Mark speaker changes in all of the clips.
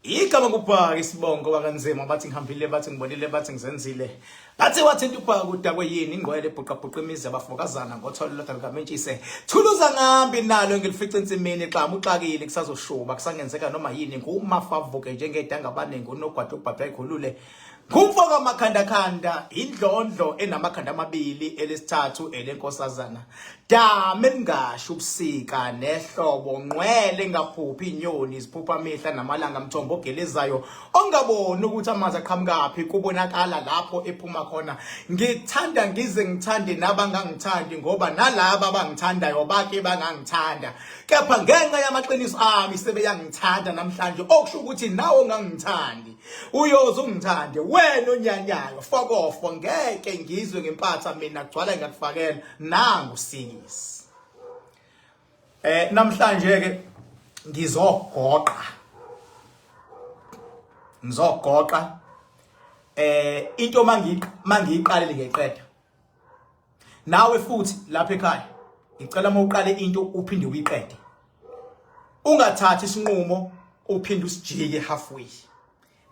Speaker 1: Igama kuphaka isibongo wakanzima bathi ngihambile bathi ngibonile bathi ngizenzile bathi wathinta uphaka kudakwe yini ingqwele ebhuqabhuqa imizi abafokazana ngotholo lodwa likamentshise thuluza ngambi nalo ngilifica ensimini xama uxakile kusazoshuba kusangenzeka noma yini ngumafavuke njengedanga abaningi unogwada ubhabha ikhulule ngumfoka amakhanda indlondlo enamakhanda amabili elesithathu elenkosazana dame ningasho ubusika nehlobo ngqwele ngaphuphi inyoni ziphupha amehla namalanga mthombo ogelezayo ongaboni ukuthi amanzi aqhamukaphi kubonakala lapho ephuma khona ngithanda ngize ngithande nabangangithandi ngoba nalabo abangithandayo bake bangangithanda kepha ngenxa yamaqiniso ami sebeyangithanda namhlanje okusho ukuthi nawe ungangithandi uyoze ungithande wena onyanyayo fuck off ngeke ngizwe ngempatha mina kugcwala ngakufakela nangu sikisi namhlanje ke ngizogoqa into mangiyiqalile ngeqeda nawe futhi lapha ekhaya ngicela mawuqale into uphinde uyiqede ungathathi isinqumo uphinde usijike halfway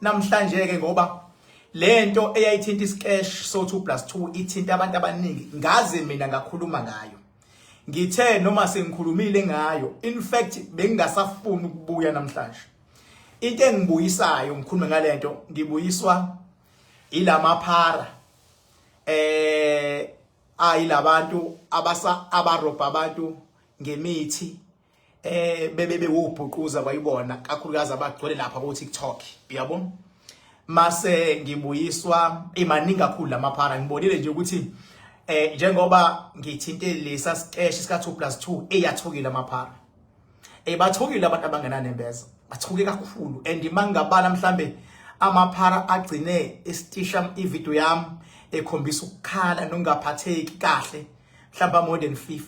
Speaker 1: namhlanje ke ngoba lento eyayithinta iscash so 2+2 ithinta abantu abaningi ngaze mina ngakhuluma ngayo ngithe noma sengikhulumile ngayo in fact bengingasafuni ukubuya namhlanje into engibuyisayo ngikhulume ngalento ngibuyiswa ilamaphara ayilabantu abarobha abantu ngemithi bebe wubhuquza bayibona kakhulukazi abagcwele lapha ku TikTok uyabona mase ngibuyiswa imaningi kakhulu lamaphara ngibonile nje ukuthi njengoba ngithinte lesa scash sika 2+2 eyathukile amaphara bathukile abantu abangenanembeza bathuke kakhulu and mangabala mhlambe amaphara agcine estisha ivideo yami ekhombisa ukukhala nongaphatheki kahle mhlamba more than 50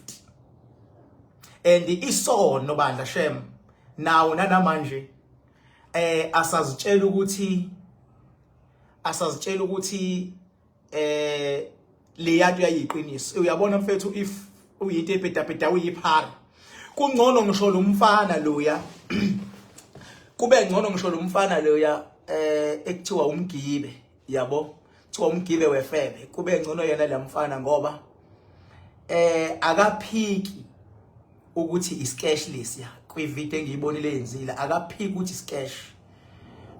Speaker 1: and isono bandla shem nawo nanamanje asazitshela ukuthi le yanto yayiqiniso uyabona mfethu if uyinto epedapeda uyiphara kungcono ngisho lo mfana loya kube ngcono ngisho lo mfana loya ekuthiwa umgibe yabo kuthiwa umgibe wefebe kube ngcono yena lamfana ngoba akaphiki ukuthi iscashless ya kwivideo engiyibonile yenzile akaphiki ukuthi iscash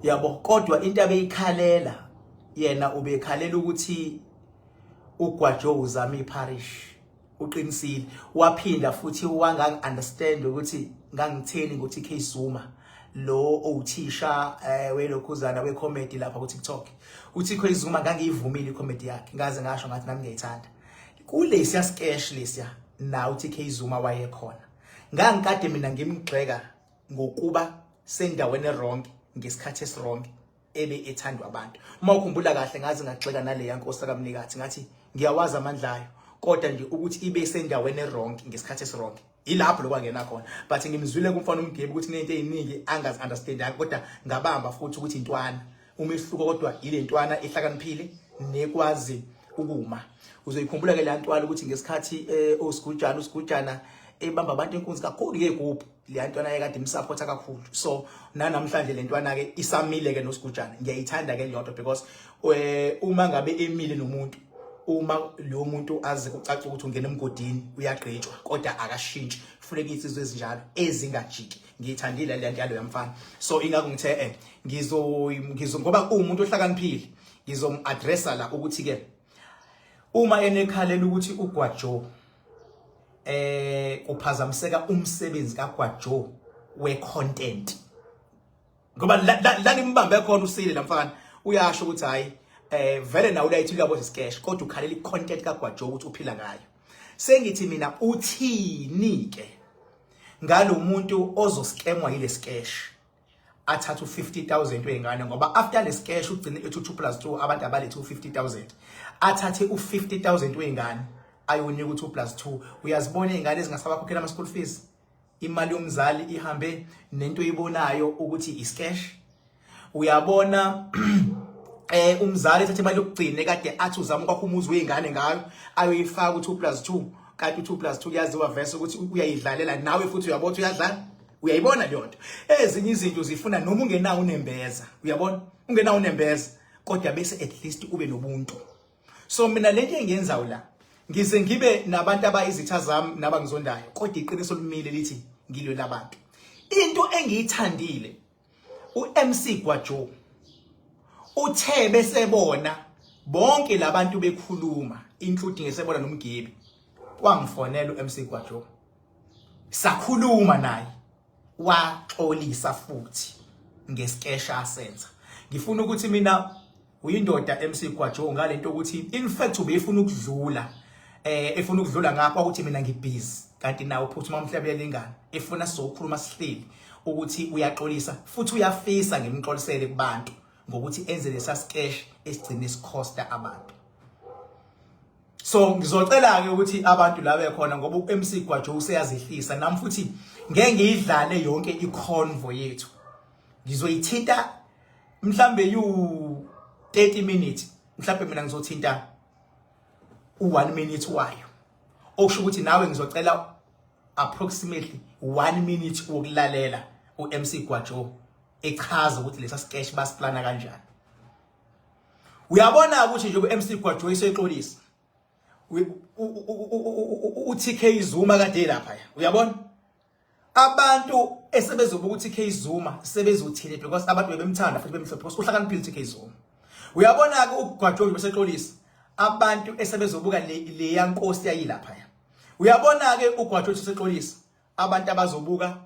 Speaker 1: yabo kodwa into abeyikhalela yena ubekhalela ukuthi uGwajo uzama iParish uqinisile waphinda futhi wangang understand ukuthi ngangitheni ukuthi K Zuma lo uthisha welokhuzana wecomedy lapha ku TikTok uthi K Zuma ngangiyivumile icomedy yakhe ngaze ngasho ngathi nami ngiyayithanda kulesiya sketch lesiya na uthi K Zuma wayekhona ngangikade mina ngimgxeka ngokuba sendaweni wrong ngesikhathi eswrong ebe ethandwa abantu uma ukhumbula kahle ngaze ngagxeka nale yankosi kaMnikathi ngathi ngiyawazi amandla ayo kodwa nje ukuthi ibe sendaweni wrong ngesikhathi eswrong ilapho lokwangena khona but ngimzwile kumfana umgebe ukuthi kunento eziningi angazi understand kodwa ngabamba futhi ukuthi intwana umehluko kodwa ile ntwana ehlakaniphile nekwazi ukuma uzoyikhumbula ke le ntwana ukuthi ngesikhathi uSigujana ebamba abantu enkunzi kakhulu ke group le ntwana ayekade imsupporta kakhulu so namhlanje le ntwana ke isamile ke noSigujana ngiyayithanda ke leyonto because uma ngabe emile nomuntu uma lo muntu aze kucaca ukuthi ungena emgodini uyagqitshwa kodwa akashintshi kufuneka insizwe ezinjalo ezingajiki ngiyithandile le nto yamfana so ingakho ngithe ngizo ngoba umuntu ohlakaniphile ngizomaddressa la ukuthi ke uma enekhalela ukuthi uGwajo kuphazamiseka umsebenzi kaGwajo we-content ngoba la nimbambe khona usile lamfana uyasho ukuthi hayi vele nawe uyayithi uyabo isketch kodwa ukhalela icontent kaGwajo ukuthi uphila ngayo sengithi mina uthini ke ngalo muntu ozoskemwa yile sketch athatha u50,000 wengane ngoba after le sketch ugcine ethi 2+2 abantu abalethe u50,000 athathe u50,000 wengane ayonika u2+2 uyazibona izingane ezingasaba khokhela ama school fees imali yomzali ihambe nento oyibonayo ukuthi isketch uyabona umzali ethathe imali yokugcina kade athi uzama ukwakha umuzi wezingane ngayo ayoyifaka u2+2 kanti u2+2 kuyaziwa verse ukuthi uyayidlalela nawe futhi uyabotha uyadlala uyayibona leyo nto. Ezinye izinto zifuna noma ungenawo unembeza, uyabona, ungenawo unembeza kodwa bese at least ube nobuntu. So mina lento engiyenzayo la ngize ngibe nabantu abayizitha zami nabangizondayo kodwa iqiniso limile lithi ngilwe labantu. Into engiyithandile uMC Gwajo uthe bese bona bonke labantu bekhuluma including esebona nomgibi wangifonela uMC Gwajo sakhuluma naye waxolisa futhi ngesikesha asenza. Ngifuna ukuthi mina uyindoda MC Gwajo ngalento ukuthi in fact ubefuna ukudlula efuna ukudlula ngapha ukuthi mina ngibusy kanti nawe phuthuma mhlawumbe yalingana efuna sizokhuluma sihleli ukuthi uyaxolisa futhi uyafisa ngemxolisele kubantu ngokuthi enze lesa sketch esigcine isikhosta abantu. So ngizocela ke ukuthi abantu la bekhona ngoba uMC Gwajo useyazihlisa nami futhi ngeke ngiyidlale yonke iconvo yethu. Ngizoyithinta mhlambe yu 30 minutes mhlambe mina ngizothinta u1 minute wayo. Okusho ukuthi nawe ngizocela approximately 1 minute wokulalela uMC Gwajo echaza ukuthi lesa sketch basiplana kanjani. Uyabona ukuthi nje uMC Gwajo isexolisa uTK Zuma kade lapha uyabona abantu esebezobuka uTK Zuma sebezothile because abantu bebemthanda futhi bemhlophe because uhlakaniphile uTK Zuma. Uyabona ke uGwajo besexolisa abantu esebezobuka le yankosi yayilapha. Uyabona ke uGwajo besexolisa abantu abazobuka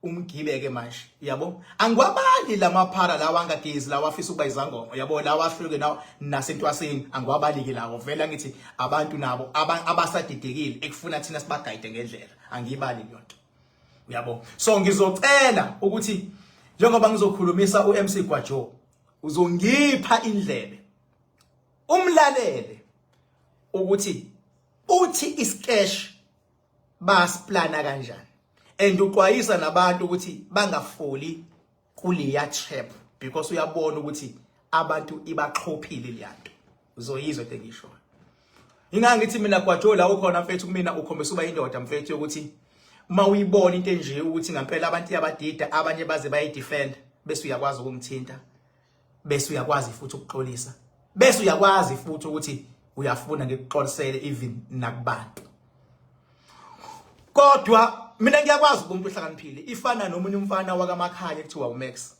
Speaker 1: umgibeke manje yabo angiwabali lamaphara lawa angagezi lawa afisa ukuba izangoma yabo lawa ahluke nawo nasentwaseni angiwabaliki lawo vela ngithi abantu nabo abasadidekile ekufuna thina sibagayide ngendlela angiyibali yonke uyabo. So ngizocela ukuthi njengoba ngizokhulumisa uMC Gwajo uzongipha indlebe umlalele ukuthi uthi isketch basiplana kanjani and uqwayisa nabantu ukuthi bangafoli kuleya trap because uyabona ukuthi abantu ibaxhophile leyanto uzoyizwa engisho. Ingangithi mina Gwajo la ukhona mfethu kumina ukhombisa uba indoda mfethu ukuthi uma uyibona into enje ukuthi ngempela abantu yabadida abanye baze bayidefend bese uyakwazi ukumthinta bese uyakwazi futhi ukuxolisa bese uyakwazi futhi ukuthi uyafuna ngikuxolisele even nakubantu. Kodwa mina ngiyakwazi umuntu uhlakaniphile ifana nomunye umfana wakamakhanya ekuthiwa uMax.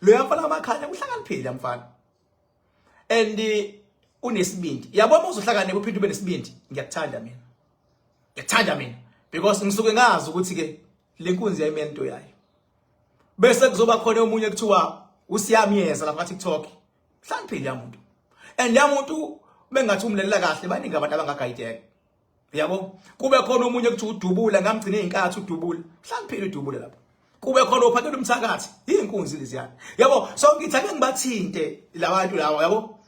Speaker 1: Lo yamfana wamakhanya uhlakaniphile yamfana and unesibindi. Yabona uzohlakanipha uphinde ube nesibindi. Ngiyakuthanda mina. Ngiyakuthanda mina because ngisuke ngazi ukuthi ke lenkunzi yayimento yayo. Bese kuzoba khona omunye ekuthiwa usiyamiyeza lapha TikTok. Uhlakaniphile yamuntu. And yamuntu bengathi umlelela kahle baningi abantu abangagayideka. Yabo kube khona omunye kuthi udubula ngamgcina izinkathi udubula uhlaniphile udubula lapha kube khona ophakela umthakathi inkunzi leziyana yabo. So ngithi ake ngibathinte labantu lawo yabo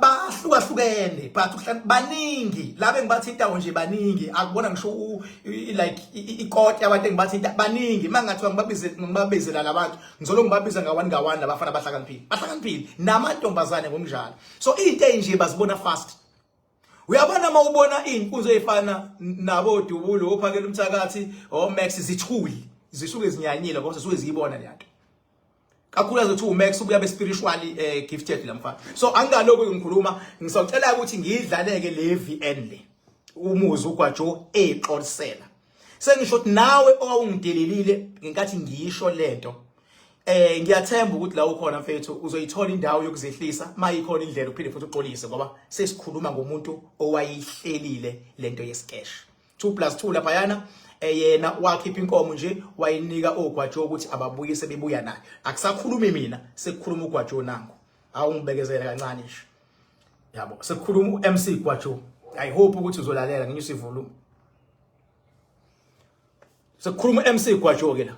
Speaker 1: bahlukahlukene but baningi laba engibathintayo nje baningi akubona ngisho like ikoti abantu engibathinta baningi mangathiwa ngibabizela labantu ngizolo ngibabiza ngawani ngawani labafana bahlakaniphile namantombazane ngomjalo. So into enje bazibona fast. Uyabona mawubona inkunzi ezifana nabo Dubulo ophakela umthakathi oMax zithuli zisuke zinyanyile ngoba zisuke ziyibona le nto kakhulu azothi uMax ubuya spiritually gifted lamfana. So angikaloko ngikhuluma ngisocela ukuthi ngiyidlaleke le VN le umuzi uGwajo exolisela sengisho ukuthi nawe owungidelelile ngenkathi ngiyisho lento ngiyathemba ukuthi la ukhona mfethu uzoyithola indawo yokuzehlisa mayikhona indlela uphinde futhi uxolise ngoba sesikhuluma ngomuntu owayihlelile lento yesketch 2+2 lapha yana yena wakhipha inkomo nje wayinika oGwajo ukuthi ababuyise bebuya nayo. Akusakhulumi mina sekukhuluma uGwajo nangu awungibekezela kancane nje yabo sekukhuluma uMC Gwajo. I hope ukuthi uzolalela nginyusa ivolume sekukhuluma uMC Gwajo ke la.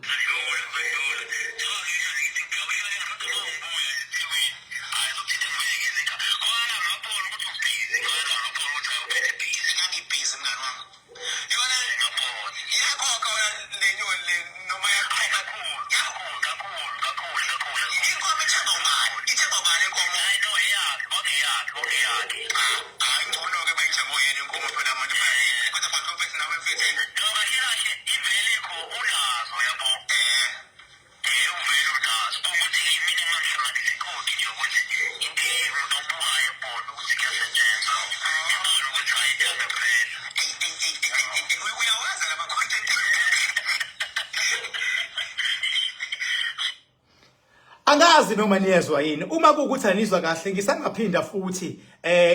Speaker 1: Angazi noma niyezwa yini uma kuukuthi anizwa kahle ngisangaphinda futhi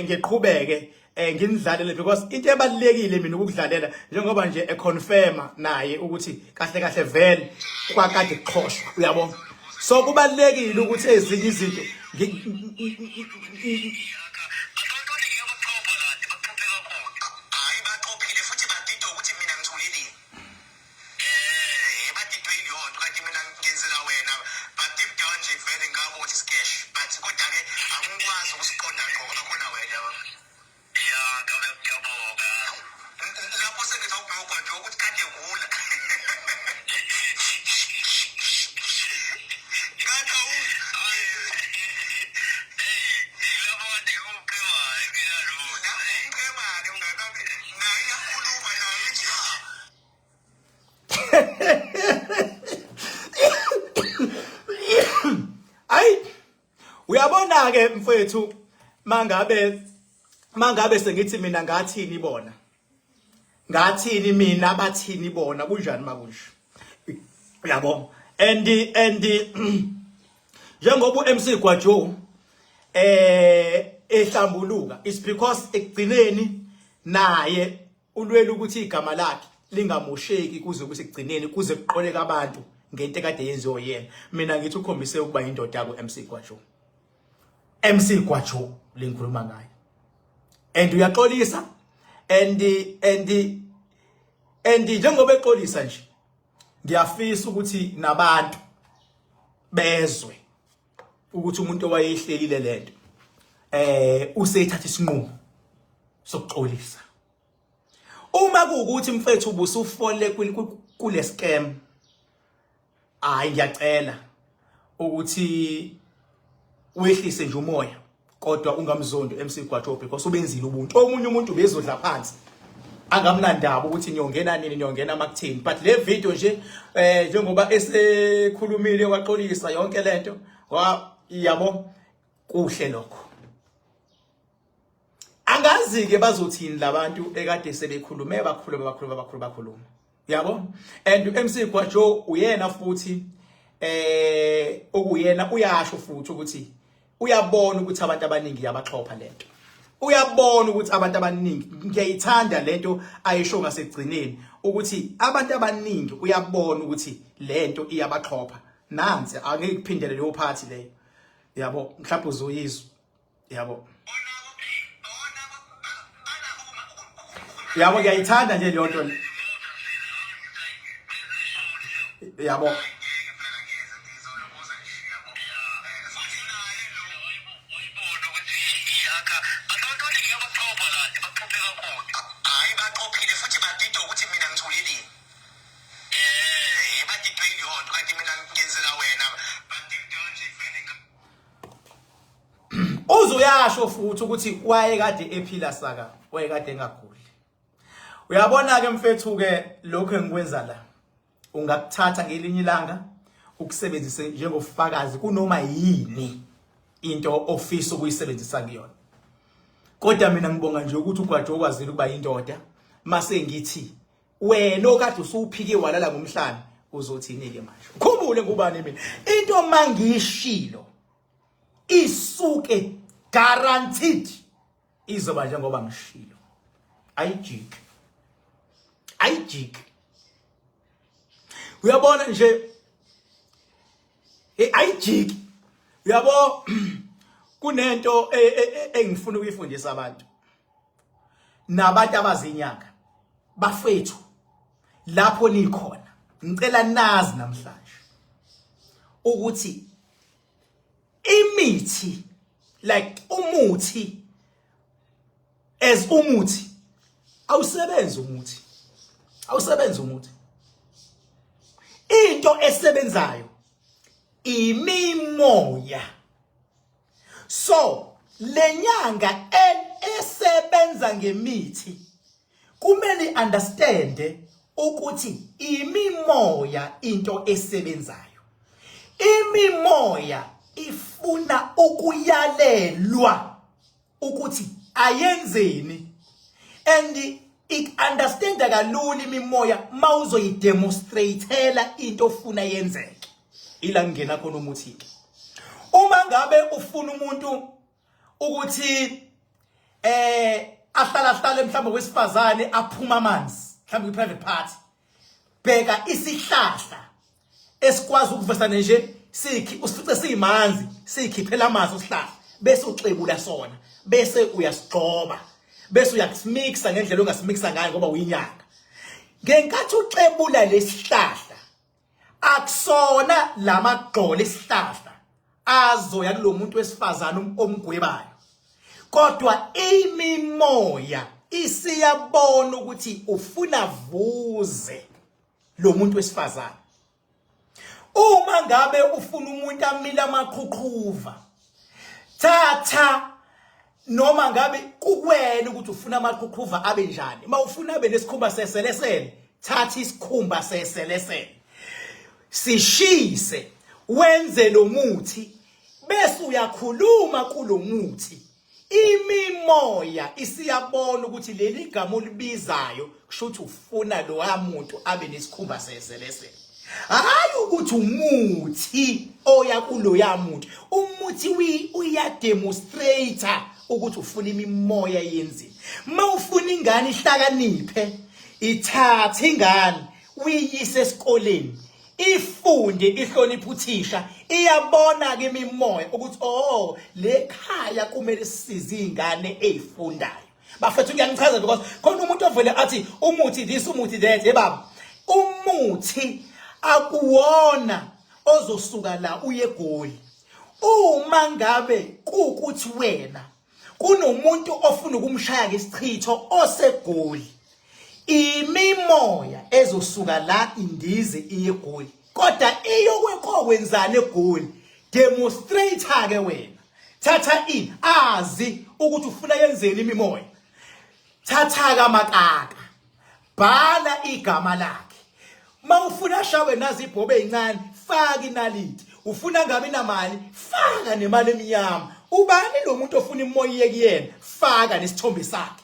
Speaker 1: ngiqhubeke nginidlalele because into ebalekile mina ukudlalela njengoba nje econfirma naye ukuthi kahle kahle vele kwakade kuxhoshwa uyabona so kubalekile ukuthi ezinye izinto uyabona ke mfethu mangabe sengithi mina ngathini bona ngathini mina bathini bona kunjani makusho uyabo and njengoba uMC Gwajo ehlambuluka is because ekugcineni naye ulwela ukuthi igama lakhe lingamosheki kuze kuse kugcineni kuze kuqoleka abantu ngento ekade yenziwe yena mina ngithi ukhombise ukuba indoda yakho MC Gwajo MC Gwajo lengikhuluma ngayo and uyaxolisa and njengoba exolisa nje ngiyafisa ukuthi nabantu bezwe ukuthi umuntu owayehlelile lento useyithatha isinqumo sokuxolisa uma kuukuthi mfethu ubusufole kule scam hayi ngiyacela ukuthi wehlise nje umoya kodwa ungamzondo MC Gwajo because ubenzile ubuntu omunye umuntu bezodla phansi angamlandaba ukuthi niyongena nini niyongena makuthini but le video nje njengoba esekhulumile waxolisa yonke lento yabo kuhle lokho angazi ke bazothini labantu ekade sebekhulume bakhuluma yabo and MC Gwajo uyena futhi okuyena uyasho futhi ukuthi uyabona ukuthi abantu abaningi yabaxhopha lento uyabona ukuthi abantu abaningi ngiyayithanda lento ayisho ngasekugcineni ukuthi abantu abaningi uyabona ukuthi lento iyabaxhopha nansi angeke kuphindele leyo party leyo yabo mhlawumbe uzoyizwa yabo ngiyayithanda nje leyo nto yabo uzuyasho futhi ukuthi wayekade ephila saka wayekade engakhuli uyabona ke mfethu ke lokho engikwenza la ungakuthatha ngelinye ilanga ukusebenzise njengofakazi kunoma yini into ofisa ukuyisebenzisa kuyona kodwa mina ngibonga nje ukuthi uGwajo okwazile ukuba indoda mase ngithi wena okade usuphike walala ngomhlanje uzothini ke manje ukhumbule ngubani mina into mangishilo isuke guaranteed izoba njengoba ngishilo ayijik uyabona nje ayijik uyabo kunento engifuna ukuyifundisa abantu nabantu abazinyanga bafethu lapho nikhona ngicela nazi namhlanje ukuthi imithi like umuthi as umuthi awusebenzi umuthi into esebenzayo imimoya so lenyanga esebenza ngemithi kumele understand ukuthi imimoya into esebenzayo imimoya ifuna ukuyalelwa ukuthi ayenzeni and understand kalula imimoya mawuzoyidemonstratela into ofuna yenzeke ila ngena khona umuthi uma ngabe ufuna umuntu ukuthi ahlala mhlawumbe wesifazane aphuma amanzi mhlawumbe kwi-private party, bheka isihlahla esikwazi ukuvesana nje usifice siyimanzi sikhiphela amanzi osihlahla bese uxebula sona bese uyasigcoba bese uyasimixa ngendlela ongasimixa ngayo ngoba uyinyanga. Ngenkathi uxebula lesihlahla akusona lamagqolo esihlahla azoya kulomuntu wesifazane omgwebayo, kodwa imimoya isiyabona ukuthi ufuna vuze lo muntu wesifazane. Uma ngabe ufuna umuntu amile amaqhuqhuva, thatha noma ngabe kukwena ukuthi ufuna amaqhuqhuva abe njani. Uma ufuna abe nesikhumba seselesele, thatha isikhumba seselesele, sishise, wenze lo muthi bese uyakhuluma kulo muthi. Imimoya isiyabona ukuthi leli gama olibizayo kusho ukuthi ufuna lo muntu abe nesikhumba seselesele. Hayi ukuthi umuthi oya kulo muntu. Umuthi uyademonstrate ukuthi ufuna imimoya yenzini. Uma ufuna ingane ihlakaniphe, ithathe ingane uyise esikoleni, ifunde ihloniphe uthisha, iyabona ke imimoya ukuthi le khaya kumele sisize izingane ezifundayo. Bafethu ngiyangichaza because khona umuntu ovele athi umuthi this umuthi that. Baba, umuthi akuwona ozosuka la uye eGoli. Uma ngabe kukuthi wena kunomuntu ofuna ukumshaya ngesichitho oseGoli, imimoya ezosuka la indize iye eGoli, kodwa iyokwenzana eGoli, demonstrate ke wena. Thatha azi ukuthi ufuna yenzeni imimoya. Thatha kamakaka, bhala igama lakhe. Mawufuna shawe nazi ibhobe ezincane, faka inaliti. Ufuna ngabe inamali, faka nemali emnyama. Ubani lo muntu ofuna imoya yekuyena, faka nesithombe sakhe.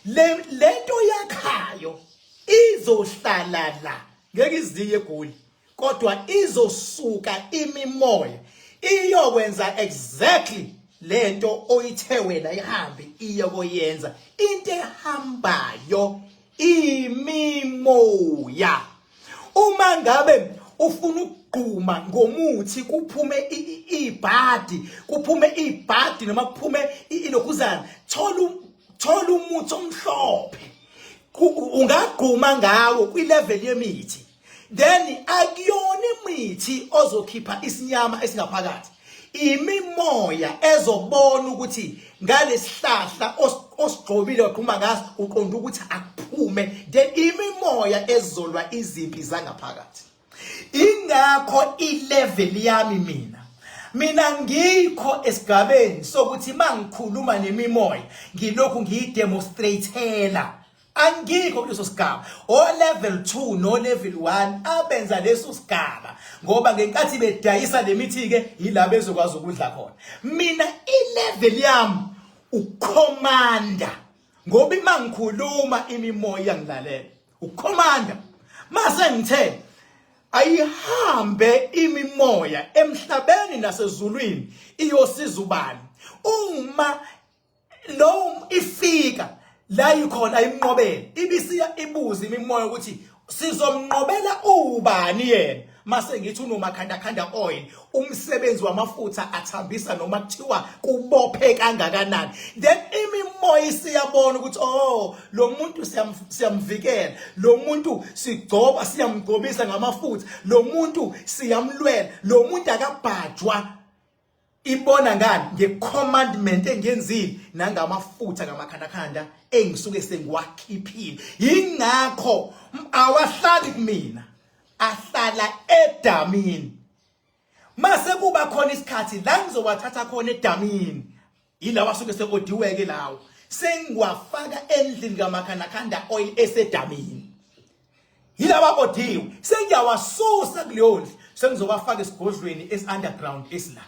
Speaker 1: Lento yakhayo izohlala la, ngeke iziye eGoli, kodwa izosuka imimoya iyokwenza exactly lento oyithe wena ihambe iyokuyenza. Into ehambayo imimoya. Uma ngabe ufuna ukugquma ngomuthi kuphume ibhadi noma kuphume ilokuzana, thola umuthi omhlophe ungagquma ngawo kwi-level yemithi, then akuyona imithi ozokhipha isinyama esingaphakathi. Imimoya ezobona ukuthi ngalesihlahla osigqobile waqhuma ngaso uqonda ukuthi akuphume, then imimoya ezolwa izimpi zangaphakathi. Ingakho ilevel yami mina ngikho esigabeni sokuthi mangikhuluma nemimoya ngilokhu ngiyidemonstratela. Angikho kuleso sigaba. O level 2 no level 1 abenza leso sigaba ngoba ngenkathi bedayisa lemithi ke yila bezokwazi ukudla khona. Mina ilevel yami ukomanda, ngoba mangikhuluma imimoya ngilalela ukomanda. Mase ngithe ayihambe imimoya emhlabeni nasezulwini iyosiza ubani. Uma lo ifika la ikhona ayimnqobele, ibisiya ibuza imimoya ukuthi sizomnqobela ubani yena. Mase ngithi unomakhanda oil, umsebenzi wamafutha athambisa noma kuthiwa kubophe kangakanani, then imimoya isiyabona ukuthi lo muntu siyamvikela, lo muntu sigcoba siyamgcobisa ngamafutha, lo muntu siyamlwela, lo muntu akabhajwa. Ibona ngani? Ngecommandment engenzile nangamafutha ngamakhanda engisuke sengiwakhiphile. Yingakho awahlali kumina, ahlala edamini. Mase kuba khona isikhathi la ngizowathatha khona edamini, yilawa asuke sekodiweke lawo, sengiwafaka endlini ngamakhanda oil esedamini. Yilawa odiwe sengiyawasusa kuleyo ndlu, sengizowafaka esigodlweni esi-underground esila.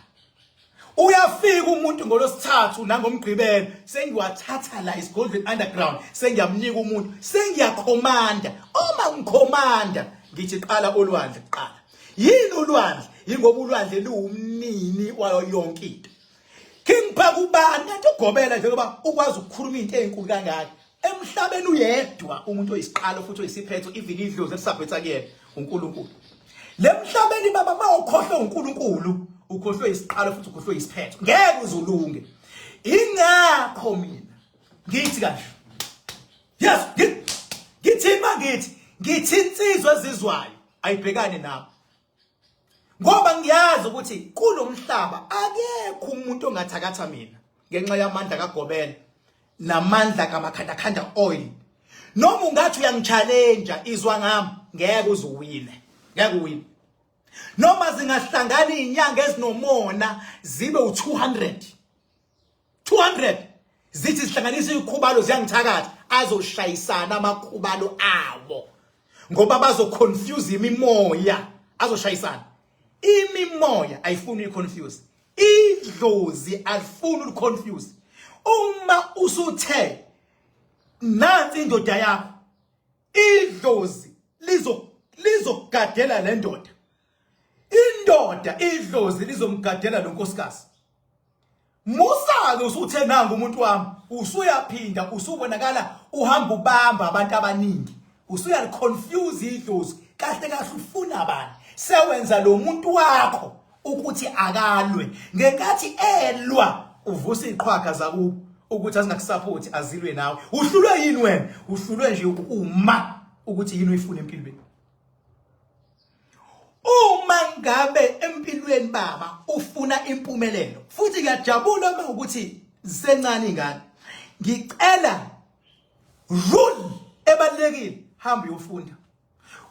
Speaker 1: Uyafika umuntu ngolosithathu nangomgqibelo, sengiwathatha la isigodlweni underground, sengiyamnika umuntu, sengiyakhomanda. Uma ngikhomanda ngithi qala olwandle kuqala. Yini ulwandle? ingoba ulwandle luwumnini wayo yonke into. Kingipha kubani kanti ugobela njengoba ukwazi ukukhuluma into ezinkulu kangaka. Emhlabeni uyedwa umuntu oyisiqalo futhi oyisiphetho even idlozi elisabhetha kuyena uNkulunkulu. Lemhlabeni baba mawukhohlwe uNkulunkulu, ukhohlwe isiqalo futhi ukhohlwe isiphetho. Ngeke uzulunge. Ingakho mina ngithi kahle. Yes, ngithi insizwa ezizwayo ayibhekane nabo. Ngoba ngiyazi ukuthi kulomhlaba akekho umuntu ongathakatha mina ngenxa yamandla kaGobela namandla kaMakhandakhanda oil. Noma ungathi uyangichallenge izwa ngami ngeke uzuwine. Ngeke uwine. Noma zingahlangana izinyanga ezinomona zibe u200. 200 zithi sihlanganisa ikhubalo ziyangithakatha azoshayisana amakhubalo abo. Ngoba bazoconfuse imimoya azoshayisana. Imimoya ayifuni uconfuse. Idlozi alifuni uconfuse. Uma usuthe nansi indoda yakho, idlozi lizogadela le ndoda. Indoda idlozi lizomgadela lonkosikazi. Musa-ke usuthe nanga umuntu wami, usuyaphinda usubonakala uhamba ubamba abantu abaningi. Usuyaliconfuse idlozi, kahle kahle ufuna abantu. Sewenza lo muntu wakho ukuthi akalwe. Ngenkathi elwa uvusa iqhwaga zakubo ukuthi azingakusupport azilwe nawe. Uhlulwe yini wena? Uhlulwe nje uma ukuthi yini uyifuna empilweni. Uma ngabe empilweni baba ufuna impumelelo futhi ngiyajabula uma ukuthi zisencane ingane. Ngicela rule ebalekile hamba uyofunda.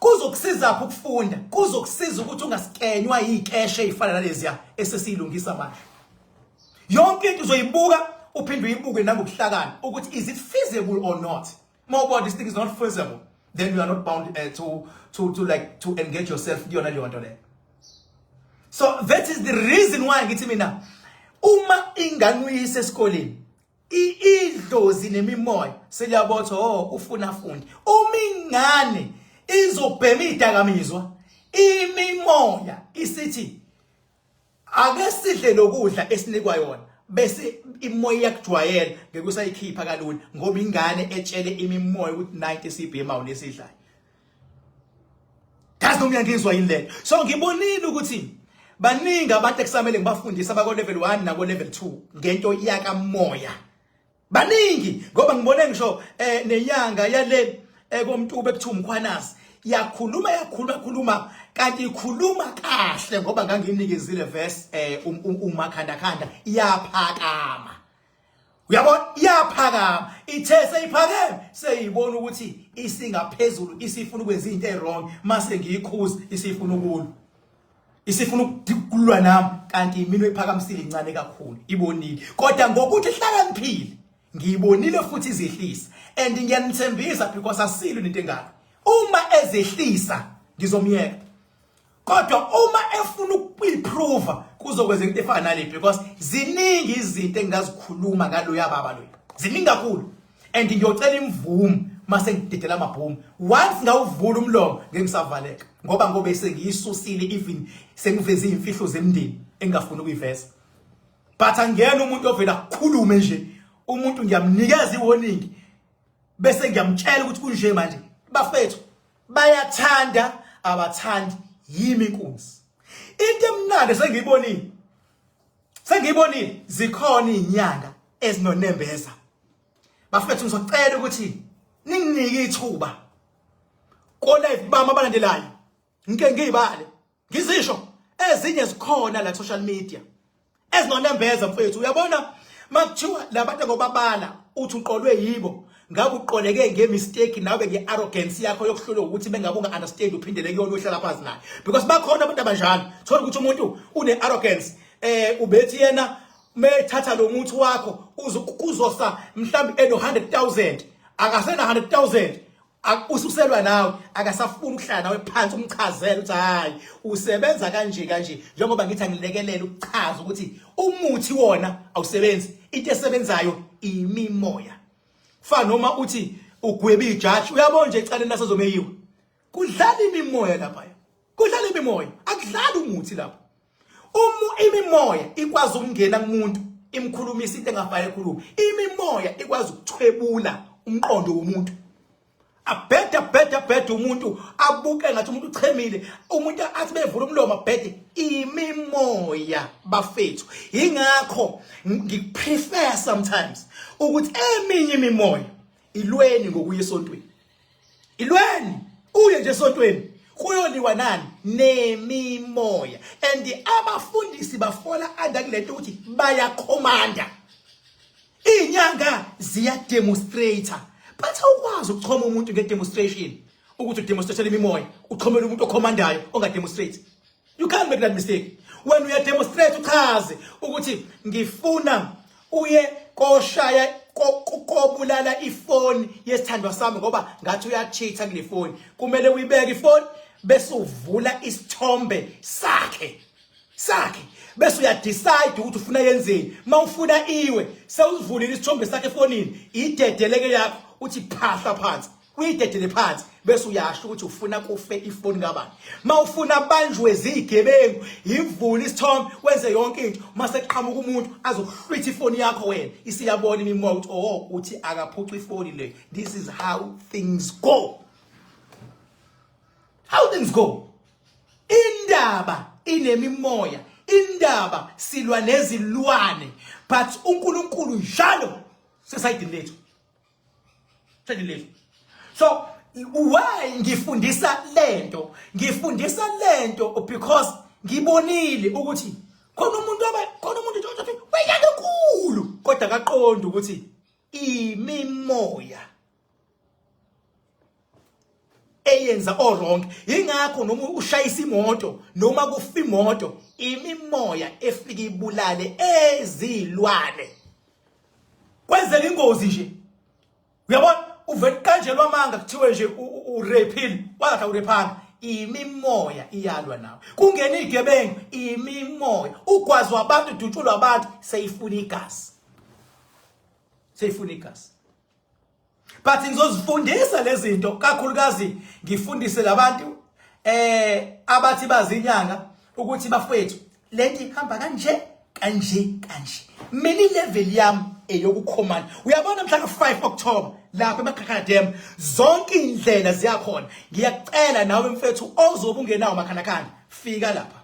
Speaker 1: Kuzokusiza lapho ukufunda, kuzokusiza ukuthi ungasikenywa izikeshe ezifana naleziya esesiyilungisa manje. Yonke into uzoyibuka uphinde uyibuke nangokuhlakana ukuthi is it feasible or not. More this thing is not feasible, then you are not bound to engage yourself kuyona leyo nto leyo. So that is the reason why ngithi mina uma ingane uyise esikoleni idlozi nemimoya seliyabotha ufuna fundi. Uma ingane izobhema idakamizwa imimoya isithi ake sidle lokudla esinikwa yona bese imoya yakujwayela ngeke usayikhipha kalula ngoba ingane etshele imimoya ukuthi 90 cbm awunesidlayo. That's noma ngizwa yini le. So ngibonile ukuthi baningi abantu ekusamele ngibafundise abako level 1 nako level 2 ngento yakamoya. Baningi ngoba ngibone ngisho nenyanga yale komntube ekuthiwa uMkhwanazi yakhuluma kanti ikhuluma kahle ngoba nganginikezile verse uMakhandakhanda iyaphakama. Uyabona iyaphakama ithe seyiphakeme seyibona ukuthi isingaphezulu isifuna ukwenza izinto ezwrong mase ngiyikhuza isifuna ukulwa. Isifuna ukukulwa nami kanti imino ephakamisile incane kakhulu ibonile kodwa ngokuthi ihlakaniphile ngiyibonile futhi izehlisa and ngiyanithembisa because asilwe into engaka. Uma ezehlisa ngizomyeka kodwa uma efuna ukuyiprove kuzokwenza into efana nale because ziningi izinto engazikhuluma ngalo yababa lo. Ziningi kakhulu and ngiyocela imvumo mase ngidedela amabhomu. Once ngawuvula umlomo ngengisavaleka ngoba sengiyisusile even sengiveze izimfihlo zemndeni engafuni ukuyiveza. But angena umuntu ovela kukhulume nje umuntu ngiyamnikeza iwarning bese ngiyamtshela ukuthi kunje manje bafethu bayathanda abathandi yimi inkunzi. Into emnandi sengiyibonile zikhona izinyanga ezinonembeza. Bafethu ngizocela ukuthi ninginike ithuba ko live bami abalandelayo ngike ngiyibale ngizisho ezinye zikhona la social media ezinonembeza mfethu. Uyabona makuthiwa labantu ngobabala uthi uqolwe yibo ngabe uqoleke ngemistake nawe ngearrogance yakho yokuhlula ukuthi bengabe unga understand uphindele kuyona ohlala phansi naye because bakhona abantu abanjalo. Thola ukuthi umuntu une arrogance ubethi yena methatha lo muntu wakho uzokuzosa mhlambi eno 100,000 akasena 100,000 ususelwa nawe akasafuna ukuhlala nawe phansi umchazela ukuthi hayi usebenza kanje njengoba ngithi angilekelela ukuchaza ukuthi umuthi wona awusebenzi. Into esebenzayo imimoya. Fana noma uthi ugweba ijudge uyabona nje ecaleni nasezomeyiwe kudlala imimoya lapha kudlala imimoya akudlala umuthi lapho imimoya ikwazi ukungena kumuntu imkhulumisa into engafanele ikhuluma imimoya ikwazi ukuthwebula umqondo womuntu abheda umuntu abuke ngathi umuntu uchemile umuntu athi bevula umlomo abhede imimoya bafethu ingakho ngiprefer sometimes ukuthi eminye imimoya ilweni ngokuya esontweni ilweni uye nje esontweni kuyoliwa nani nemimoya and abafundisi bafola andakulento ukuthi bayakhomanda inyanga ziyademonstrate but awukwazi ukuchoma umuntu ngedemonstration ukuthi udemonstrate imimoya uchomela umuntu okhomandayo ongademonstrate you can't make that mistake when you demonstrate uchaze ukuthi ngifuna uye koshaya kokubulala ifoni yesithandwa sami ngoba ngathi uyacheat kule phone kumele uyibeke ifoni bese uvula isithombe sakhe bese uya decide ukuthi ufuna yenzeni mawufuna iwe sewuvulile isithombe sakhe efonini idedeleke yakho uthi phahla phansi uyidedele phansi bese uyasho ukuthi ufuna kufe ifoni kabani mawufuna abanjwe zigebengu ivula isithombe wenze yonke into mase qhamuka umuntu azohlwitha ifoni yakho wena isiyabona imimoya ukuthi uthi akaphuca ifoni le this is how things go indaba inemimoya indaba silwa nezilwane but uNkulunkulu njalo sesayidini lethu so why ngifundisa lento because ngibonile ukuthi khona umuntu othi weyankulu kodwa akaqonda ukuthi imimoya eyenza all wrong ingakho noma ushayisa imoto noma kufa imoto imimoya efika ibulale ezilwane kwenzeka ingozi nje uyabona uvele kanjelwa amanga kuthiwe nje urepile wathi urephanga imimoya iyalwa nawe kungena igebengu imimoya ugwazi wabantu dutshulwa abantu seyifuna igazi but ngizozifundisa lezi zinto kakhulukazi ngifundise labantu abathi bazinyanga ukuthi bafethu lento ihamba kanje mina ilevel yami eyokukhomanda uyabona mhla ka5 October lapha eMakhakhadem zonke indlela ziyakhona ngiyacela nawe mfethu ozobe ungenawo makhanakanda fika lapha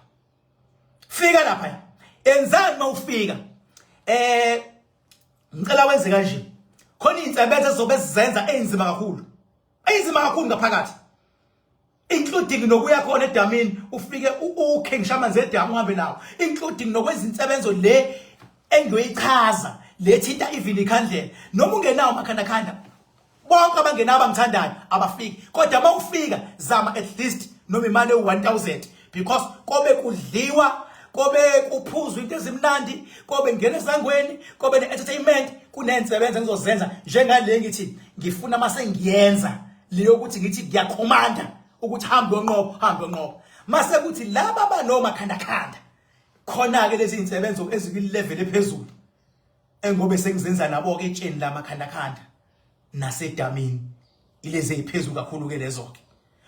Speaker 1: enzani mawufika ngicela wenze kanje khona insebenzo ezobe sizenza enzima kakhulu ngaphakathi including nokuya khona edamini ufike ukhe ngishamanzi edamu uhambe nawo including nokwezinsebenzo le engiyoyichaza lethinta even ikhandlela noma ungenawo makhandakhanda bonke abangenawo abangithandayo abafiki kodwa mawufika zama at least noma imali e1000 because kobe kudliwa kobe kuphuzwa into ezimnandi kobe ngene esangweni kobe ne-entertainment kunensebenza engizozenza njengale ngithi ngifuna mase ngiyenza leyo ukuthi ngithi ngiyakhomanda ukuthi hambe onqobo mase kuthi laba abanoma khandakhanda khona ke lezi insebenzo ezikwi-level ephezulu engobe sengizenza nabo ke etsheni lamakhandakhanda nasedamini ilezi eziphezulu kakhulu ke lezo ke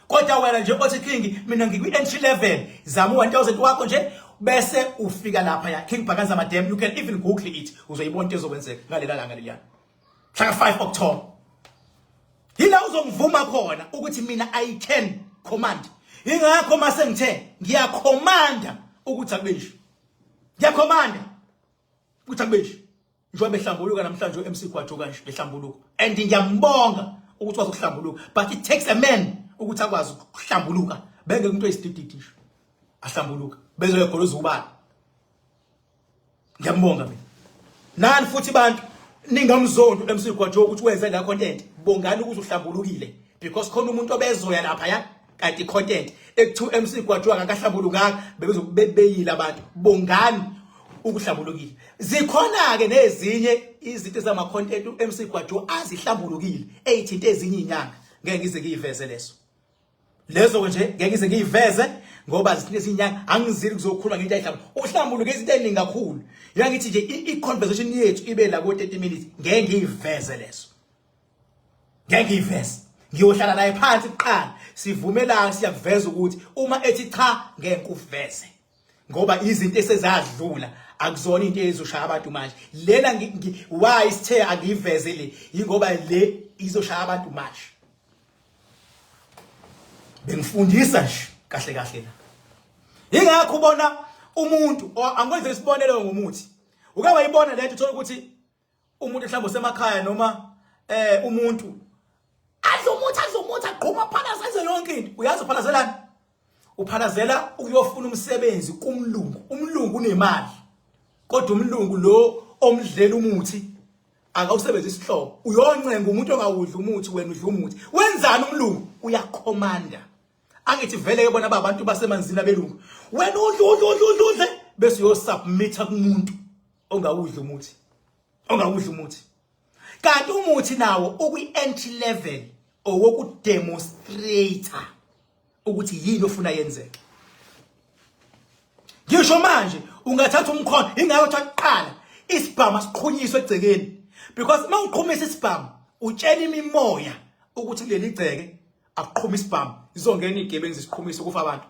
Speaker 1: kodwa wena nje othi King mina ngikwi-entry level zama u1000 wakho nje bese ufika lapha ya King Bhakanza Madam you can even google it uzoyibona into ezokwenzeka ngalela langa leliyana mhla 5 October yila uzongivuma khona ukuthi mina I can command ingakho mase ngithe ngiyakhomanda ukuthi akubeshi ngiyakhomanda ukuthi akubeshi njengoba behlambuluka namhlanje uMC Gwadu kanje behlambuluka and ngiyambonga ukuthi wazi ukuhlambuluka but it takes a man ukuthi akwazi ukuhlambuluka bengeke umuntu oyistididi ahlambuluka bezoyegoloza ubani ngiyambonga mina nani futhi bantu ningamzondo MC Gwadu ukuthi wenze la content bongani ukuthi uhlambulukile because khona umuntu obezoya lapha ya kanti content eku2 MC Gwadu akakahlambulukanga bebeyila abantu bongani ukuhlambulukile zikhona ke nezinye izinto zama content uMC Gwadu azihlambulukile eyithinto ezinye inyanga ngeke ngize ngiyiveze lezo nje ngeke ngize ngiyiveze ngoba zinyanga angizili kuzokhuluma ngento ayihlamba uhlambuluke izinto eziningi kakhulu yangithi nje i-conversation yethu ibe la ko 30 minutes ngeke ngiyiveze lezo ngeke ngiyiveze Ngiyohlala naye phansi kuqala sivumelana siyakuveza ukuthi uma ethi cha ngeke uveze ngoba izinto esezadlula akuzona into ezoshaya abantu manje lena why sithe angiveze le ingoba le izoshaya abantu manje bengifundisa nje kahle kahle la ingakho ubona umuntu angikwenze isibonelo ngomuthi uke wayibona lento uthola ukuthi umuntu mhlawumbe usemakhaya noma umuntu adlumuthi aqhuma phalaza enze yonke into uyazi phalazelani uphalazela ukuyofuna umsebenzi kumlungu umlungu unemali kodwa umlungu lo omdlela umuthi akawusebenzisa isihlobo uyoncenga umuntu ongawudla umuthi wena udla umuthi wenzani umlungu uyakhomanda angithi vele ke bona abantu basemanzini abelungu wena udle bese uyosubmita kumuntu ongawudla umuthi kanti umuthi nawo ukwi entry level owoku demonstrator ukuthi yini ofuna yenzeke ngisho manje ungathatha umkhono ingakho uthaqala isibhamu siqhunyiswe egcekeni because mawuqhumisa isibhamu utshela imimoya ukuthi kuleli gceke aqhuma isibhamu izongena igebengu zisiqhumisa kufa abantu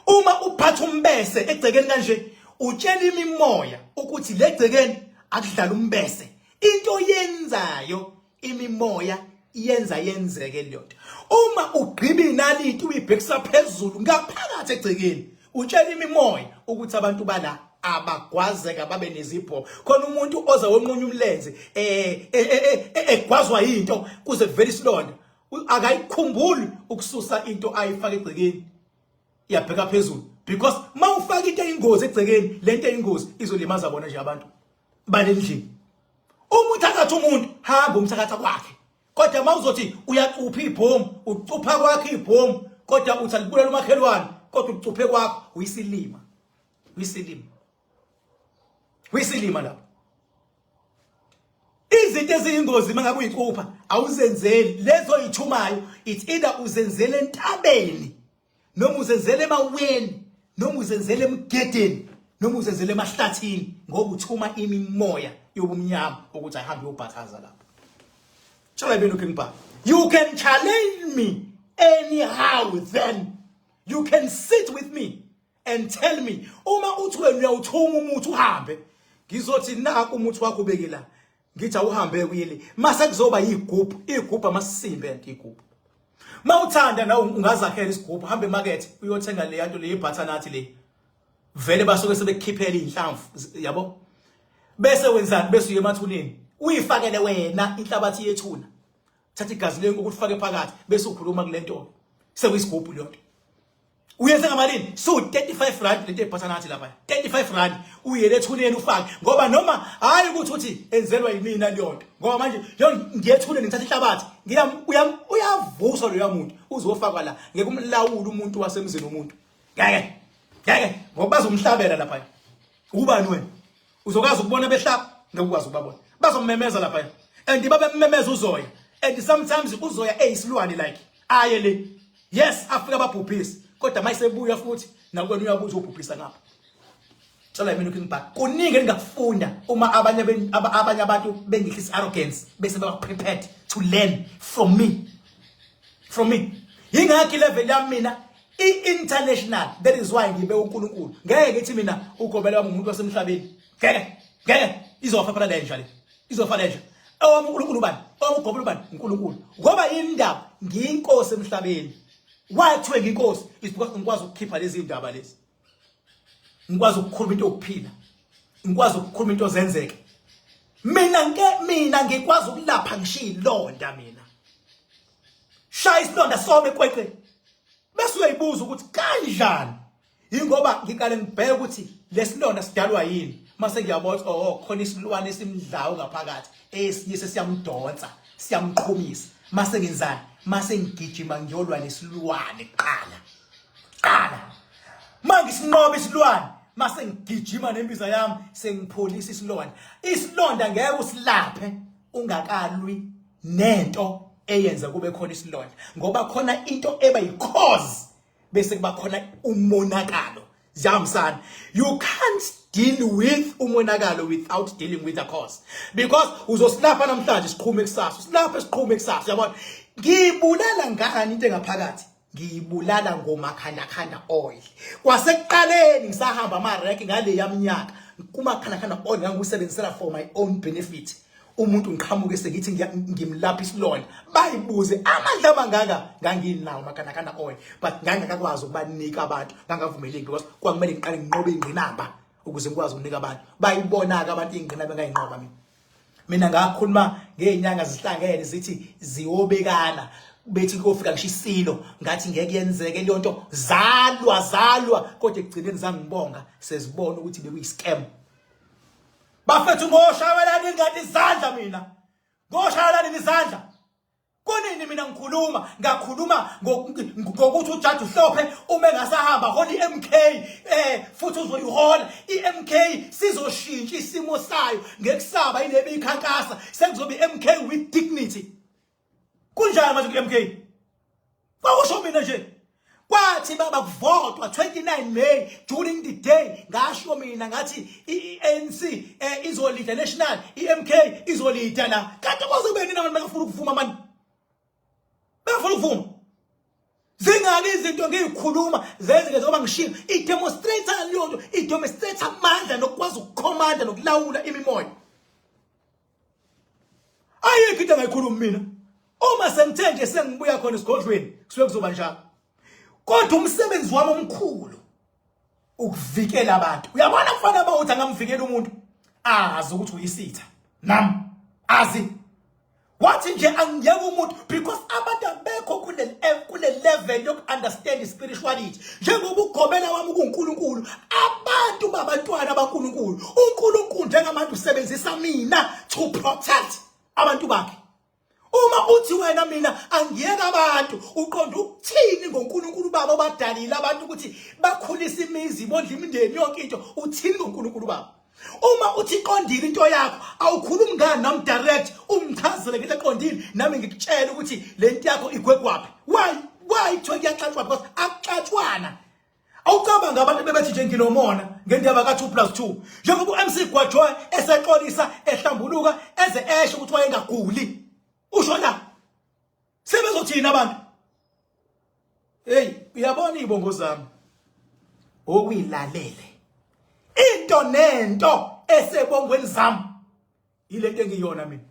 Speaker 1: uma uphatha umbese egcekeni kanje utshela imimoya ukuthi le gcekeni akudlala umbese into yenzayo imimoya yenza yenzeke lento uma ugqiba inalithi uyibhekisa phezulu ngaphakathi egcekeni utshela imimoya ukuthi abantu bala abagwazeka babe nezipho khona umuntu oza wonqunya umlenze egwazwa into kuze kuvele isilonda akayikhumbuli ukususa into ayifaka egcekeni iyabheka phezulu because mawufaka into eyingozi egcekeni lento eyingozi izolimaza bona nje abantu balendlini umuntu akathi umuntu hamba umthakatha kwakhe kodwa mawuzothi uyacupha ibhomu ucupha kwakhe ibhomu kodwa uthi alibulela umakhelwane kodwa ucuphe kwakho uyisilima lapho izinto eziyingozi mangabe uyicupha awuzenzeli lezo yithumayo it's either uzenzele entabeni noma uzenzele emaweni noma uzenzele emgedeni noma uzenzele emahlathini ngoba uthuma imimoya yobumnyama ukuthi ayihambe yobhakaza lapho Shall you can challenge me anyhow then. You can sit with me and tell me, uma uthi wena uyawuthuma umuthi uhambe, ngizothi naku umuthi wakho ubeke la. Ngithi awuhambe kuyile. Mase kuzoba igubhu amasisimbe antigubhu. Mawuthanda na ungazakhela isigubhu, hambe emarket uyothenga le yanto le ibhathanathi le. Vele basuke sebekhiphela inhlamvu, yabo? Bese wenzani? Bese uye emathuneni. Uyifakele wena inhlabathi yethuna. Thatha igazi lenkomo ukufake phakathi bese ukhuluma kulento. Sekuyisigubhu lonto. Uyenza ngamalini? So 35 rand lento ebhathanathi lapha. 35 rand uyele ethuneni ufake ngoba noma hayi ukuthi uthi enzelwa yimina lonto. Ngoba manje ngiyethuneni ngithatha inhlabathi. Uyavuswa lo yamuntu uzofakwa la ngeke umlawula umuntu wasemzini umuntu. Ngeke ngoba bazomhlabela lapha. Ubani wena? Uzokwazi ukubona behlaba ngeke ukwazi ukubabona. Bazomemeza lapha. And babememeza uzoya. And sometimes uzoya eyisilwane like aye le. Yes, afika babhubhisi. Kodwa mayisebuya futhi nakwena uyabuza ubhubhisa ngapha. Cela mina ukungibhaka. Kuningi engakufunda uma abanye abantu bengihlisa arrogance bese baba prepared to learn from me. Yingakho level yami mina international. That is why ngibe uNkulunkulu. Ngeke ngithi mina ugobela wami umuntu wasemhlabeni. Ngeke izofa phela le njalo. Izofa le njalo. uNkulunkulu bani? Ugobela bani? uNkulunkulu. Ngoba indaba ngiyinkosi emhlabeni. Why kuthiwe ngiyinkosi? Is because ngikwazi ukukhipha lezi indaba lezi. Ngikwazi ukukhuluma into okuphila. Ngikwazi ukukhuluma into zenzeke. Mina ngikwazi ukulapha ngishilonda mina. Shaya isilonda some kweqe. Bese uyayibuza ukuthi kanjani? Ingoba ngikale ngibheke ukuthi lesilonda sidalwa yini. Mase ngiyabona khona isilwane esimdlayo ngaphakathi. Esinye sesiyamdonsa, siyamqhumisa. Mase ngenzani? Mase ngigijima ngiyolwa nesilwane qala. Manje sinqoba isilwane, mase ngigijima nembiza yami sengipholisa isilwane. Isilonda ngeke usilaphe ungakalwi nento eyenza kube khona isilonda ngoba khona into eba yicause bese kuba khona umonakalo. Zamsan, you can't deal with umonakalo without dealing with the cause. Because uzosilapha namhlanje siqhume kusasa, usilapha siqhume kusasa, yabona? ngibulala ngani into engaphakathi ngiyibulala ngomakhanda oil kwasekuqaleni ngisahamba amarek ngale yaminyaka kumakhanda oil ngangusebenzisela for my own benefit umuntu ngiqhamuke sengithi ngimlapha isilonda bayibuze amandla amangaka nganginawo makhanda oil but ngangakakwazi ukubanika abantu ngangavumeleki because kwakumele ngiqale nginqobe ingqinamba ukuze ngikwazi ukunika abantu bayibonaka abantu ingqinamba engayinqoba mina ngakhuluma ngeenyanga zihlangene zithi ziyobekana bethi kofika ngisho isilo ngathi ngeke yenzeke leyo nto zalwa kodwa ekugcineni zangibonga sezibona ukuthi bekuyiscam bafethu ngoshayelani ingadi izandla mina ngoshayelani izandla konini mina ngakhuluma ngokuthi uJaji uhlophe uma engasahamba holi MK futhi uzoyihola iMK sizoshintsha isimo sayo ngekusaba inebe ikhankasa sekuzobe MK with dignity kunjani manje kuMK kwakusho mina nje kwathi baba kuvotwa 29 May during the day ngasho mina ngathi iANC izolida national iMK izolida la kanti kwazobe nina abantu bafuna ukuvuma manje bafuna ukuvuma zingaki izinto ngiyikhuluma zenzeke zoba ngishiya idemonstrator leyo nto idemonstrator amandla nokwazi ukukhomanda nokulawula imimoya ayikho into engayikhuluma mina uma sengithe nje sengibuya khona esigodlweni kusuke kuzoba njalo kodwa umsebenzi wami omkhulu ukuvikela abantu uyabona kufana bawuthi angamvikela umuntu azi ukuthi uyisitha nami azi wathi nje angiyeke umuntu because abantu abekho kule level yoku understand spirituality njengoba ukugobela wami kuNkulunkulu abantu babantwana baNkulunkulu uNkulunkulu njengamanje usebenzisa mina to protect abantu bakhe uma uthi wena mina angiyeka abantu uqonda ukuthini ngoNkulunkulu baba obadalile abantu ukuthi bakhulisa imizi bondla imindeni yonke into uthini ngoNkulunkulu baba uma uthi iqondile into yakho awukhulumi ngani nami direct umchazele ngento eqondile nami ngikutshela ukuthi lento yakho igwegwaphi why kuthiwa kuyaxatshwa because akuxatshwana awucabanga abantu bebethi nje nginomona ngendaba ka2+2 njengoba uMC Gwajoy eseqolisa ehlambuluka eze esho ukuthi wayengaguli usho la sebezothina abantu hey uyabona ibongo zami okuyilalele into nento esebongweni zami ilento engiyona mina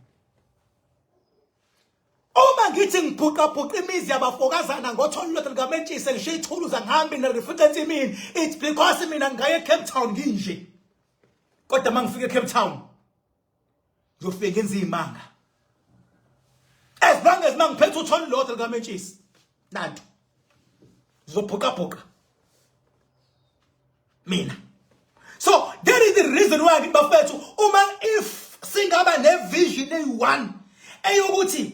Speaker 1: uma ngithi ngibhuqa imizi yabafokazana ngotholwa likaMentshisi ngishiya ithuluza ngihambe nereference imini it's because mina ngaye eCape Town nginje kodwa mangifika eCape Town ngizofika enzimanga as long as mangiphethe utholo likaMentshisi nanto ngizobhuqa mina. So that is the reason why ngibafethu uma if singaba nevision eyi1 eyokuthi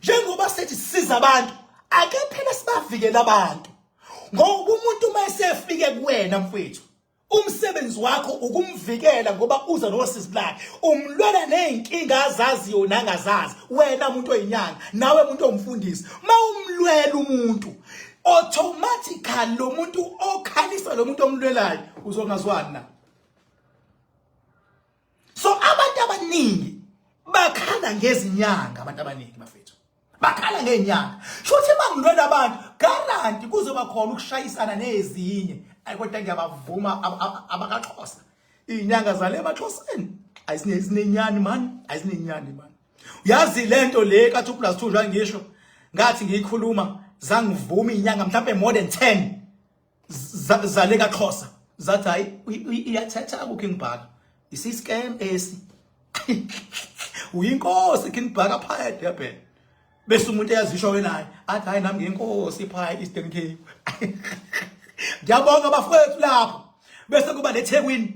Speaker 1: njengoba sethi siza abantu ake phela sibavikela abantu ngoba umuntu mayesefike kuwena mfethu umsebenzi wakho ukumvikela ngoba uza nosisi lakhe umlwela nezinkinga azaziyo nangazazi wena umuntu oyinyanga nawe umuntu omfundisi mawumlwela umuntu automatically lo muntu okhalisa lo muntu omlwelayo uzongazwani na. So abantu abaningi bakhala ngezinyanga abantu abaningi bafethu bakhala ngezinyanga shothi mangilwela abantu guarantee kuzoba khona ukushayisana nezinye kodwa ngiyabavuma abakaXhosa izinyanga zale emaXhoseni ayizinenyani man uyazi lento le ka2+2 nje ngisho ngathi ngiyikhuluma zangivuma izinyanga mhlawumbe more than 10 zale kaXhosa zathi hayi iyathetha akukho ngibhaka isiscam esi uyinkosi kinibhaka phaya phela bese umuntu eyazisho wenayo athi hayi nami ngenkosi phaya Eastern Cape. Ngiyabonga bafowethu lapho bese kuba leThekwini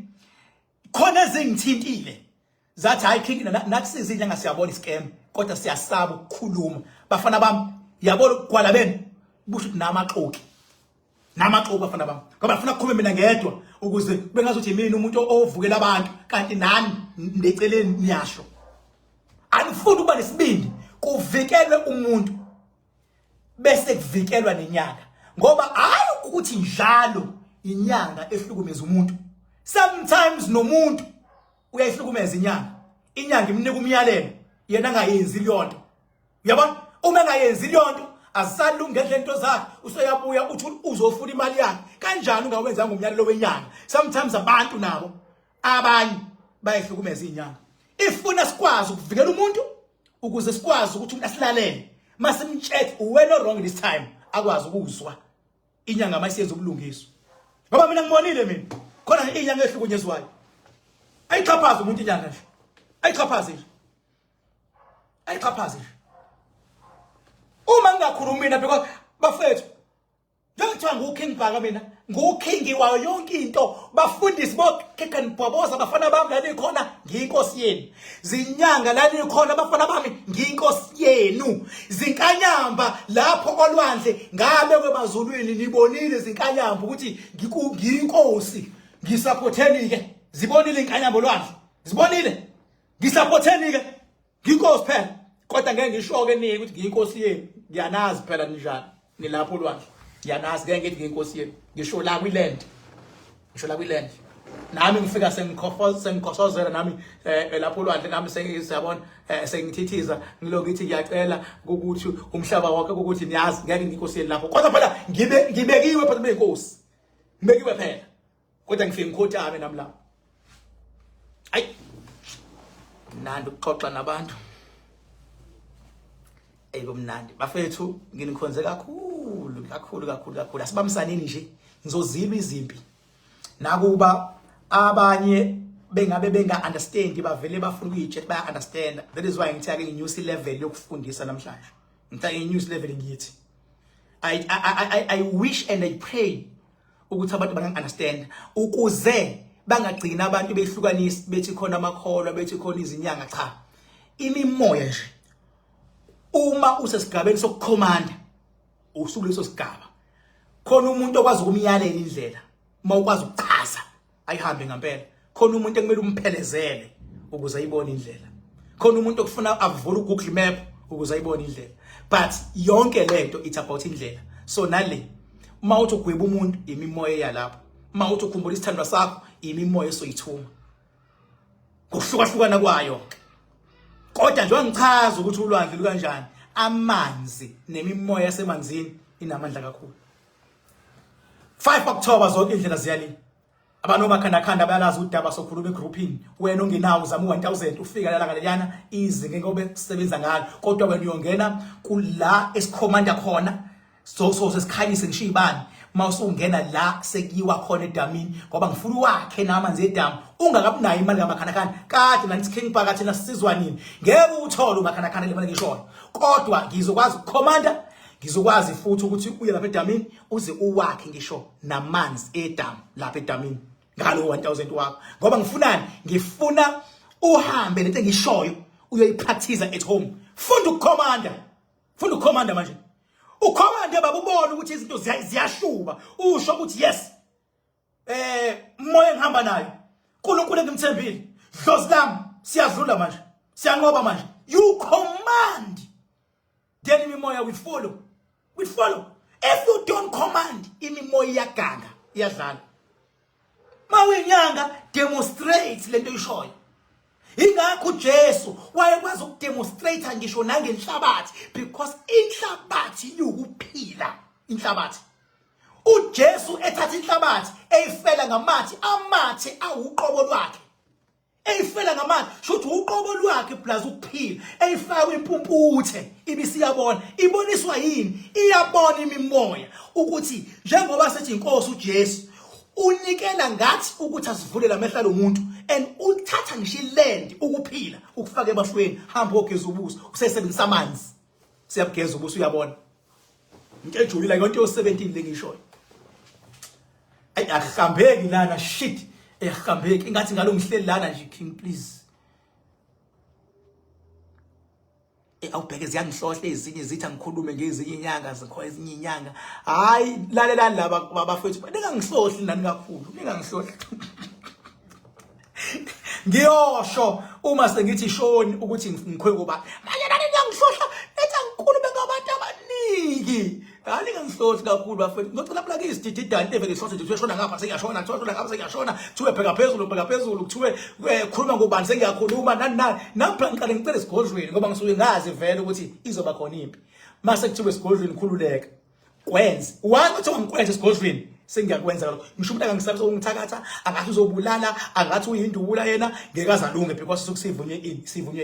Speaker 1: khona ezingithintile zathi hayi king nakusiza inyanga siyabona iscam kodwa siyasaba ukukhuluma bafana bami yabona ukugwala beni busho ukuthi namaxoki bafana bami ngoba bafuna ukukhuluma mina ngedwa ukuze bengazothi mina umuntu ovukela abantu kanti nami ndeceleni niyasho anifuni ukuba nesibindi kuvikelwe umuntu bese kuvikelwa nenyanga ngoba hayi ukuthi njalo inyanga ehlukumeza umuntu sometimes nomuntu uyayihlukumeza inyanga imnika umyalelo yena angayenzi leyonto uyabona uma engayenzi leyonto azisalungele into zakhe useyabuya uthi uzofuna imali yakhe kanjani ungawenzanga umyalelo wenyanga. Sometimes abantu nabo abanye bayehlukumeza inyanga. Ifuna sikwazi ukuvikela umuntu ukuze sikwazi ukuthi umuntu asilalele masimcheck wena wrong this time akwazi ukuzwa inyanga mayisenza ubulungiswa. Ngoba mina ngibonile mina khona inyanga ehlukunyezwayo ayixhaphaza umuntu inyanga nje ayixhaphaze nje ayixhaphaze nje uma ngingakhulumi mina because bafethu njengoba nguking bhaka mina nguking wayo yonke into bafundisi bokhekhe nibhoboza abafana bami la nikhona ngiyinkosi yenu zinyanga la nikhona abafana bami ngiyinkosi yenu zinkanyamba lapho olwandle ngabe kwemazulwini nibonile zinkanyamba ukuthi ngiyinkosi ngisupporteni ke zibonile inkanyamba olwandle zibonile ngisupporteni ke ngiyinkosi phela kodwa ngeke ngisho ke nini ukuthi ngiyinkosi yenu ngiyanazi phela njani nilapho olwandle ngiyanazi ngeke ngithi ngiyinkosi yenu ngisho la kwiland nami ngifika sengikhosozela nami lapho olwandle nami sengiyabona sengithithiza ngiloko ngithi ngiyacela ukuthi umhlaba wonke ukuthi niyazi ngeke ngiyinkosi yenu lapho kodwa phela ngibekiwe phela beyinkosi ngibekiwe phela kodwa ngifike ngikhothame nami lapho ayi nandi ukuxoxa nabantu kumnandi bafethu nginikhonze kakhulu asibamsaneni nje ngizozilwa izimpi nakuba abanye bengabe benga understand bavele bafuna ukuyitshe baya understand. That is why ngithi ake nginews level yokufundisa namhlanje ngithi nginews level ngithi I wish and I pray ukuthi abantu banga understand ukuze bangagcina abantu behlukanisa bethi khona amakholwa bethi khona izinyanga cha imimoya nje. Uma usesigabeni sokukhomanda usuku leso sigaba khona umuntu okwazi ukumyalela indlela uma ukwazi ukuchaza ayihambe ngempela khona umuntu ekumele umphelezele ukuze ayibone indlela khona umuntu okufuna avule uGoogle Map ukuze ayibone indlela but yonke lento it's about indlela. So nale uma uthi ugweba umuntu imimoya yalapho uma uthi ukhumbula isithandwa sakho imimoya esoyithuma ngokuhlukahlukana kwayo. Kodwa nje ngichaza ukuthi ulwandle lukanjani amanzi nemimoya yasemanzini inamandla kakhulu. 5 October zonke indlela ziyalini abantu bakhandakhanda bayalazi udaba sokhuluma egroupini wena ongenawo zama 1000 ufika la ngaleyana izinge ngobe kusebenza ngalo kodwa wena uyongena kula esikhomanda khona so sesikhanyise ngishibani mawusungena la sekuyiwa khona edamini ngoba ngifuna wakhe namanzi edamu ungakabunayo imali ngamakhanakana kade nangithi king phakathi nasizwa nini ngeke uthole umakhanakana lemali ngishoyo kodwa ngizokwazi ukukhomanda ngizokwazi futhi ukuthi uye lapha edamini uze uwakhe ngisho namanzi edamu lapha edamini ngalo 1000 wakho ngoba ngifunani ngifuna uhambe lento engishoyo uyoyipractice at home. Funda ukukhomanda manje ukhomande baba ubone ukuthi izinto ziyashuba usho ukuthi yes moya ngihamba nayo uNkulunkulu engimthembile dlozi lami siyadlula manje siyanqoba manje you command then imimoya will follow. If you don't command imimoya iyaganga iyadlala mawenyanga demonstrate lento ishoyo. Ingakho uJesu wayekwazi ukudemonstrate ngisho nangenhlabathi because inhlabathi yukuphila inhlabathi. uJesu ethatha inhlabathi eyifela ngamathi amathi awuqobo lwakhe eyifela ngamathi shothi uqobo lwakhe plus ukuphila eyifaka impumputhe ibisiyabona iboniswa yini iyabona imimoya ukuthi njengoba sethi inkosi uJesu unikela ngathi ukuthi asivule lamehla lomuntu and uthatha ngisho iland ukuphila ukufaka ebashweni hamba ogeza ubuso usesebenzisa amanzi siyabugeza ubuso uyabona into ejulile yonke yo17 lengishoyo ahambeki lana shit ehambeki ingathi ngalo ngihleli lana nje king please awubheke ziyangihlohle ezinye zithi angikhulume ngezinye inyanga zikho ezinye inyanga hayi lalelani laba bafethu ningangihlohli nani kakhulu ningangihlohli ngiyosho uma sengithi shoni ukuthi ngikhwe kuba manje nani ngiyangihlohla ethi angikhulume ngabantu abaningi Kani ngangihlothi kakhulu bafethu. Ngicela phela ke isidididani evele ihlothi nje uyashona ngapha sengiyashona, ngishona ngapha sengiyashona. Kuthiwe bheka phezulu, kuthiwe khuluma ngobani sengiyakhuluma nani. Nampha ngiqale ngicela isigodlweni ngoba ngisuke ngazi vele ukuthi izoba khona impi. Mase kuthiwe isigodlweni khululeka. Kwenze. Kuthiwa ngikwenze isigodlweni. Sengiyakwenza lokho. Ngisho umuntu angangisabi sokungithakatha, angathi uzobulala, angathi uyindubula yena, ngeke azalunge because sivunywe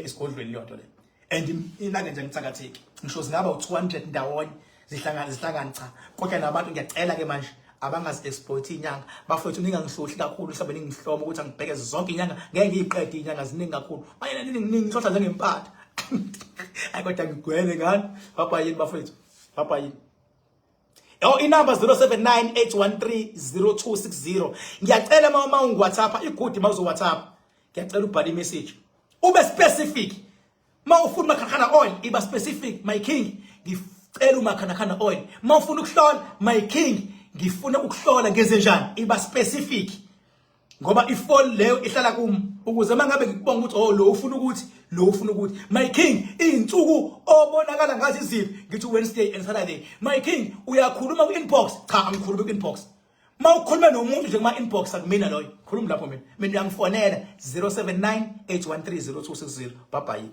Speaker 1: isigodlweni leyo nto le. And inake nje ngithakatheki. Ngisho zingaba u200 ndawonye zihlangana cha. Kodwa nabantu ngiyacela ke manje abangazi exploit inyanga. Bafethu ningangihlohli kakhulu mhlawumbe ningihloma ukuthi angibheke zonke inyanga ngeke ngiyiqede inyanga ziningi kakhulu. Manje ningihlohla njengempatha. Akodwa ngigwele ngani? Papa yini bafethu? Papa yini? Inamba 0798130260. Ngiyacela uma ungu-WhatsApp igudi uma uzo WhatsApp. Ngiyacela ubhale imessage. Ube specific. Ma ufuna umakhanakhana oil iba specific my king. Ngicela umakhanakhana oil. Ma ufuna ukuhlola my king ngifuna ukuhlola ngezenjani iba specific. Ngoba ifall leyo ihlala kum ukuze mangabe ngikubonga ukuthi lo ufuna ukuthi lo ufuna ukuthi my king izinsuku obonakala ngazi iziphi ngithi Wednesday and Saturday my king uyakhuluma ku inbox cha angikhulumi ku inbox ma ukhuluma nomuntu nje kuma inbox akumina loyo khuluma lapho mina ngiyangifonela 0798130260 bye bye.